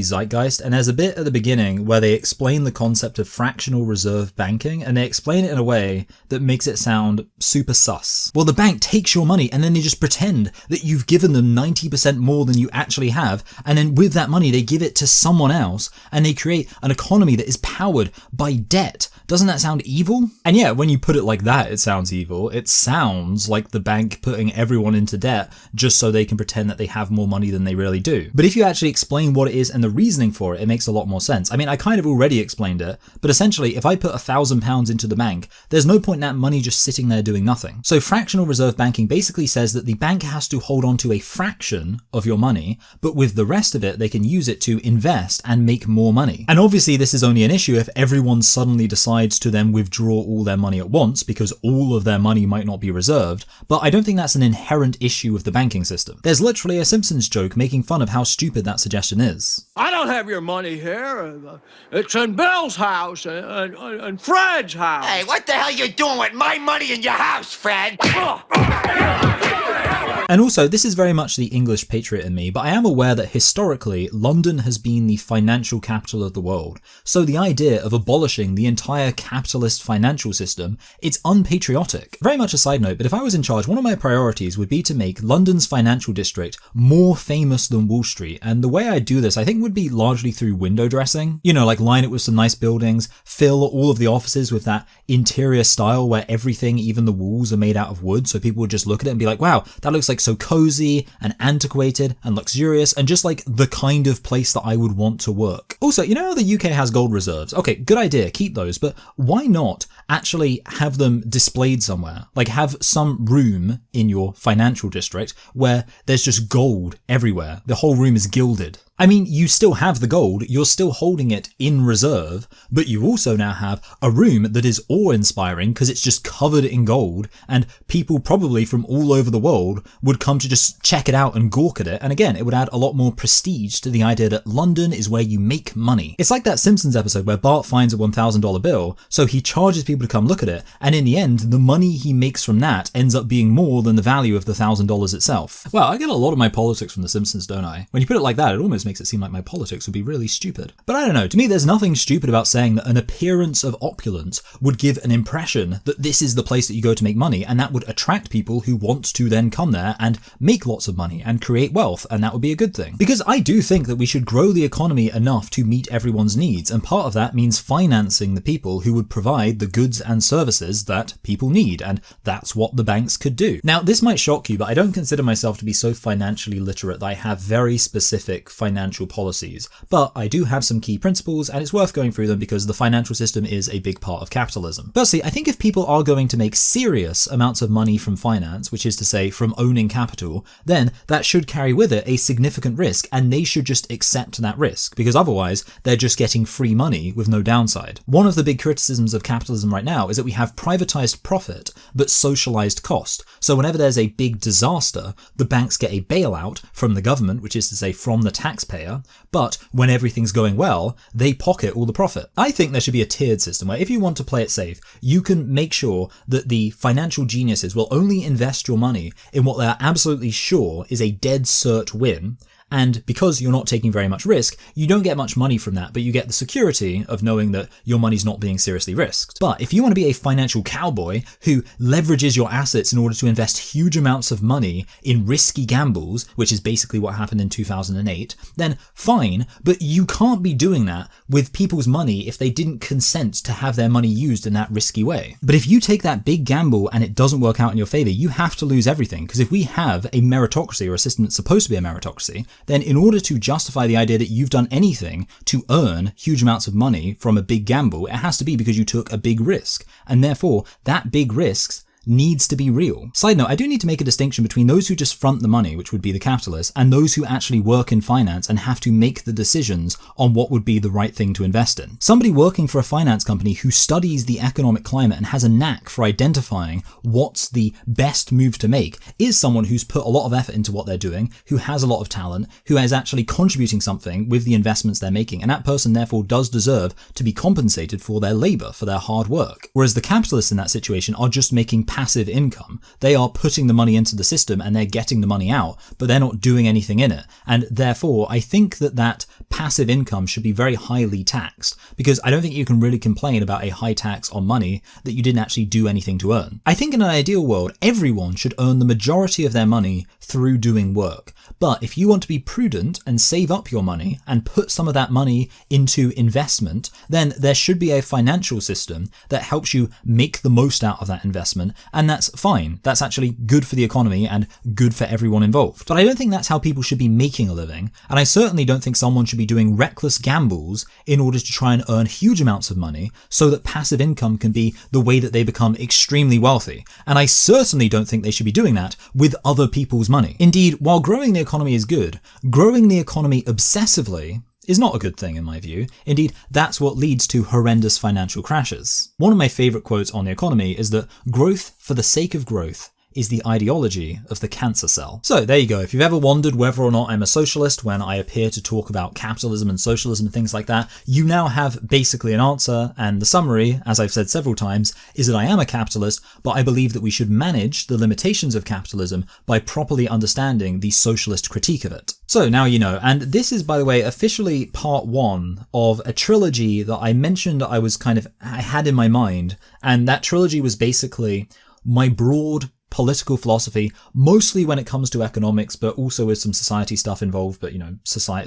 Zeitgeist, and there's a bit at the beginning where they explain the concept of fractional reserve banking, and they explain it in a way that makes it sound super sus. Well, the bank takes your money and then they just pretend that you've given them 90% more than you actually have, and then with that money they give it to someone else, and they create an economy that is powered by debt. Doesn't that sound evil? And yeah, when you put it like that, it sounds evil. It sounds like the bank putting everyone into debt just so they can pretend that they have more money than they really do. But if you actually explain what it is and the reasoning for it, it makes a lot more sense. I mean, I kind of already explained it, but essentially, if I put £1,000 into the bank, there's no point in that money just sitting there doing nothing. So fractional reserve banking basically says that the bank has to hold on to a fraction of your money, but with the rest of it, they can use it to invest and make more money. And obviously, this is only an issue if everyone suddenly decides to then withdraw all their money at once, because all of their money might not be reserved, but I don't think that's an inherent issue of the banking system. There's literally a Simpsons joke making fun of how stupid that suggestion is. I don't have your money here. It's in Bill's house and Fred's house. Hey, what the hell you doing with my money in your house, Fred? And also, this is very much the English patriot in me, but I am aware that historically, London has been the financial capital of the world. So the idea of abolishing the entire capitalist financial system, it's unpatriotic. Very much a side note, but if I was in charge, one of my priorities would be to make London's financial district more famous than Wall Street. And the way I do this, I think, would be largely through window dressing. You know, like line it with some nice buildings, fill all of the offices with that interior style where everything, even the walls, are made out of wood. So people would just look at it and be like, wow, that looks like so cozy and antiquated and luxurious and just like the kind of place that I would want to work. Also, you know how the UK has gold reserves? Okay, good idea, keep those, but why not actually have them displayed somewhere? Like have some room in your financial district where there's just gold everywhere. The whole room is gilded. I mean, you still have the gold, you're still holding it in reserve, but you also now have a room that is awe-inspiring because it's just covered in gold, and people probably from all over the world would come to just check it out and gawk at it, and again, it would add a lot more prestige to the idea that London is where you make money. It's like that Simpsons episode where Bart finds a $1,000 bill, so he charges people to come look at it, and in the end, the money he makes from that ends up being more than the value of the $1,000 itself. Well, I get a lot of my politics from The Simpsons, don't I? When you put it like that, it almost makes it seem like my politics would be really stupid. But I don't know, to me there's nothing stupid about saying that an appearance of opulence would give an impression that this is the place that you go to make money, and that would attract people who want to then come there and make lots of money and create wealth, and that would be a good thing. Because I do think that we should grow the economy enough to meet everyone's needs, and part of that means financing the people who would provide the goods and services that people need, and that's what the banks could do. Now, this might shock you, but I don't consider myself to be so financially literate that I have very specific financial policies, but I do have some key principles, and it's worth going through them because the financial system is a big part of capitalism. Firstly, I think if people are going to make serious amounts of money from finance, which is to say from owning capital, then that should carry with it a significant risk, and they should just accept that risk, because otherwise they're just getting free money with no downside. One of the big criticisms of capitalism right now is that we have privatized profit but socialized cost. So whenever there's a big disaster, the banks get a bailout from the government, which is to say from the taxpayer, but when everything's going well, they pocket all the profit. I think there should be a tiered system where if you want to play it safe, you can make sure that the financial geniuses will only invest your money in what they're absolutely sure is a dead cert win, And because you're not taking very much risk, you don't get much money from that, but you get the security of knowing that your money's not being seriously risked. But if you want to be a financial cowboy who leverages your assets in order to invest huge amounts of money in risky gambles, which is basically what happened in 2008, then fine, but you can't be doing that with people's money if they didn't consent to have their money used in that risky way. But if you take that big gamble and it doesn't work out in your favor, you have to lose everything. Because if we have a meritocracy, or a system that's supposed to be a meritocracy, then in order to justify the idea that you've done anything to earn huge amounts of money from a big gamble, it has to be because you took a big risk. And therefore, that big risk needs to be real. Side note, I do need to make a distinction between those who just front the money, which would be the capitalists, and those who actually work in finance and have to make the decisions on what would be the right thing to invest in. Somebody working for a finance company who studies the economic climate and has a knack for identifying what's the best move to make is someone who's put a lot of effort into what they're doing, who has a lot of talent, who is actually contributing something with the investments they're making, and that person therefore does deserve to be compensated for their labor, for their hard work. Whereas the capitalists in that situation are just making passive income. They are putting the money into the system and they're getting the money out, but they're not doing anything in it. And therefore, I think that passive income should be very highly taxed, because I don't think you can really complain about a high tax on money that you didn't actually do anything to earn. I think in an ideal world, everyone should earn the majority of their money through doing work. But if you want to be prudent and save up your money and put some of that money into investment, then there should be a financial system that helps you make the most out of that investment. And that's fine. That's actually good for the economy and good for everyone involved. But I don't think that's how people should be making a living. And I certainly don't think someone should be doing reckless gambles in order to try and earn huge amounts of money so that passive income can be the way that they become extremely wealthy. And I certainly don't think they should be doing that with other people's money. Indeed, while growing the economy is good, growing the economy obsessively is not a good thing in my view. Indeed, that's what leads to horrendous financial crashes. One of my favourite quotes on the economy is that growth for the sake of growth is the ideology of the cancer cell. So there you go. If you've ever wondered whether or not I'm a socialist when I appear to talk about capitalism and socialism and things like that, you now have basically an answer, and the summary, as I've said several times, is that I am a capitalist, but I believe that we should manage the limitations of capitalism by properly understanding the socialist critique of it. So now you know, and this is, by the way, officially part 1 of a trilogy that I mentioned I had in my mind, and that trilogy was basically my broad political philosophy, mostly when it comes to economics, but also with some society stuff involved. But,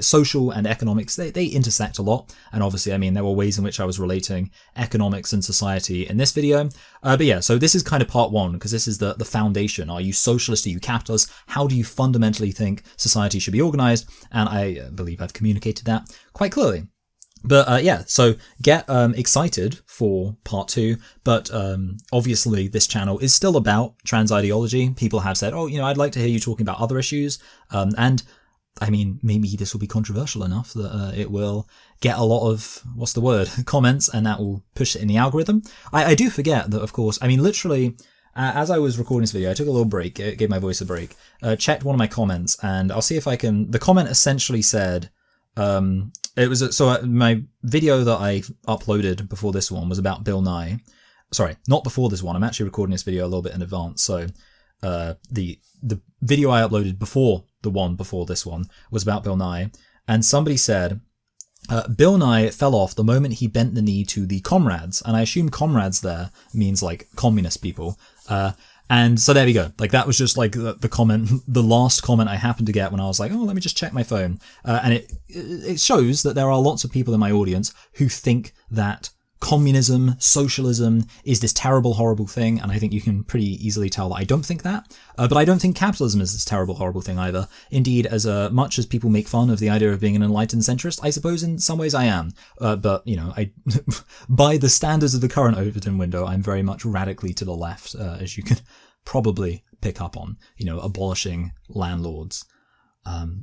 social and economics, they intersect a lot. And obviously, there were ways in which I was relating economics and society in this video. But yeah, so this is kind of part 1, because this is the foundation. Are you socialist? Are you capitalist? How do you fundamentally think society should be organized? And I believe I've communicated that quite clearly. But yeah, so get excited for part 2, but obviously this channel is still about trans ideology. People have said, I'd like to hear you talking about other issues, and maybe this will be controversial enough that it will get a lot of, comments, and that will push it in the algorithm. I do forget that, of course, literally, as I was recording this video, I took a little break, gave my voice a break, checked one of my comments, and I'll see if I can, the comment essentially said, my video that I uploaded before this one was about Bill Nye. Sorry, not before this one. I'm actually recording this video a little bit in advance. So, the video I uploaded before the one before this one was about Bill Nye, and somebody said, Bill Nye fell off the moment he bent the knee to the comrades, and I assume comrades there means like communist people. And so there we go. That was just the comment, the last comment I happened to get when I was like, let me just check my phone. And it shows that there are lots of people in my audience who think that communism, socialism is this terrible, horrible thing. And I think you can pretty easily tell that I don't think that. But I don't think capitalism is this terrible, horrible thing either. Indeed, as much as people make fun of the idea of being an enlightened centrist, I suppose in some ways I am. But, I by the standards of the current Overton window, I'm very much radically to the left, as you can probably pick up on, abolishing landlords.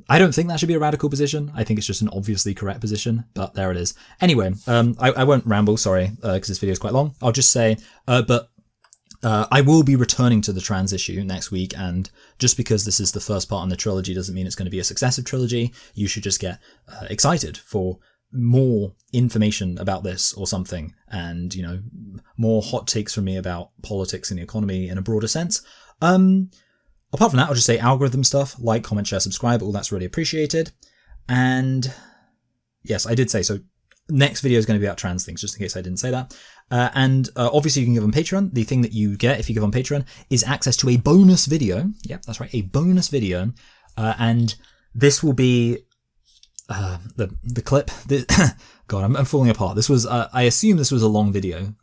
I don't think that should be a radical position. I think it's just an obviously correct position, but there it is. Anyway, I won't ramble, sorry, because this video is quite long. I'll just say, I will be returning to the trans issue next week, and just because this is the first part in the trilogy doesn't mean it's going to be a successive trilogy. You should just get excited for more information about this or something, and, more hot takes from me about politics and the economy in a broader sense. apart from that, I'll just say algorithm stuff, like, comment, share, subscribe, all that's really appreciated. And yes, I did say, so next video is going to be about trans things, just in case I didn't say that. And obviously you can give on Patreon. The thing that you get if you give on Patreon is access to a bonus video. Yep, that's right, a bonus video. And this will be the clip. God, I'm falling apart. This was, I assume this was a long video,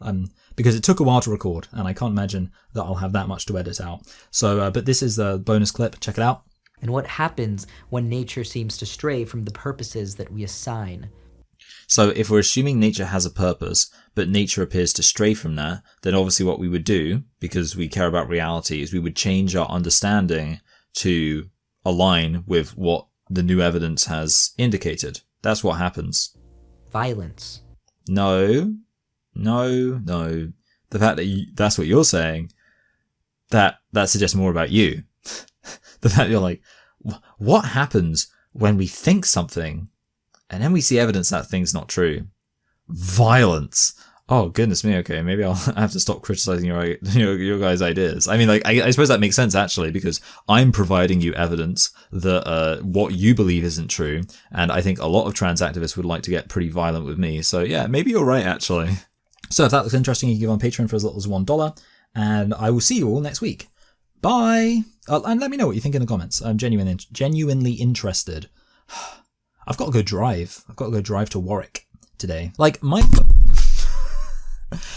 because it took a while to record, and I can't imagine that I'll have that much to edit out. So, but this is the bonus clip. Check it out. And what happens when nature seems to stray from the purposes that we assign? So if we're assuming nature has a purpose, but nature appears to stray from that, then obviously what we would do, because we care about reality, is we would change our understanding to align with what the new evidence has indicated. That's what happens. Violence. No. The fact that that's what you're saying, that suggests more about you. The fact that you're like, what happens when we think something and then we see evidence that thing's not true? Violence. Oh, goodness me. Okay, maybe I'll have to stop criticizing your guys' ideas. I mean, like, I suppose that makes sense, actually, because I'm providing you evidence that what you believe isn't true, and I think a lot of trans activists would like to get pretty violent with me. So yeah, maybe you're right, actually. So if that looks interesting, you can give on Patreon for as little as $1, and I will see you all next week. Bye! And let me know what you think in the comments. I'm genuinely interested. I've got to go drive. I've got to go drive to Warwick today. Like, my...